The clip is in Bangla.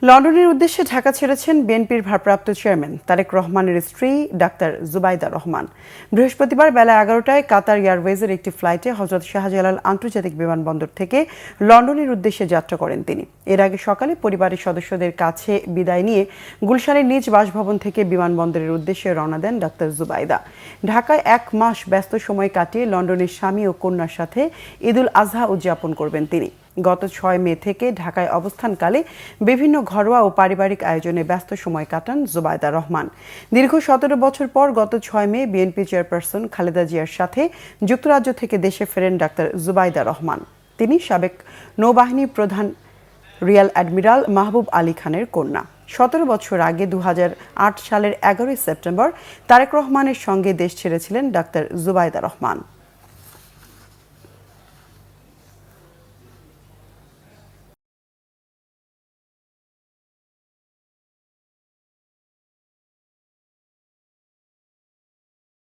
লন্ডনের উদ্দেশ্যে ঢাকা ছেড়েছেন বিএনপির ভারপ্রাপ্ত চেয়ারম্যান তারেক রহমানের স্ত্রী ডাক্তার জুবাইদা রহমান। বৃহস্পতিবার বেলা 11টায় কাতার এয়ারওয়েজের একটি ফ্লাইটে হযরত শাহজালাল আন্তর্জাতিক বিমানবন্দর থেকে লন্ডনের উদ্দেশ্যে যাত্রা করেন তিনি। এর আগে সকালে পরিবারের সদস্যদের কাছে বিদায় নিয়ে গুলশানের নিজ বাসভবন থেকে বিমানবন্দরের উদ্দেশ্যে রওনা দেন ডাক্তার জুবাইদা। ঢাকায় 1 মাস ব্যস্ত সময় কাটিয়ে লন্ডনের স্বামী ও কন্যার সাথে ঈদুল আজহা উদযাপন করবেন তিনি। গত 6 মে থেকে ঢাকায় অবস্থানকালে বিভিন্ন ঘরোয়া ও পারিবারিক আয়োজনে ব্যস্ত সময় কাটান জুবাইদা রহমান। দীর্ঘ 17 বছর পর গত 6 মে বিএনপি চেয়ারপারসন খালেদা জিয়ার সাথে যুক্তরাজ্য থেকে দেশে ফেরেন ডাক্তার জুবাইদা রহমান। তিনি সাবেক নৌবাহিনী প্রধান রিয়ার অ্যাডমিরাল মাহবুব আলী খানের কন্যা। 17 বছর আগে 2008 সালের 11 সেপ্টেম্বর তারেক রহমানের সঙ্গে দেশ ছেড়েছিলেন ডাক্তার জুবাইদা রহমান।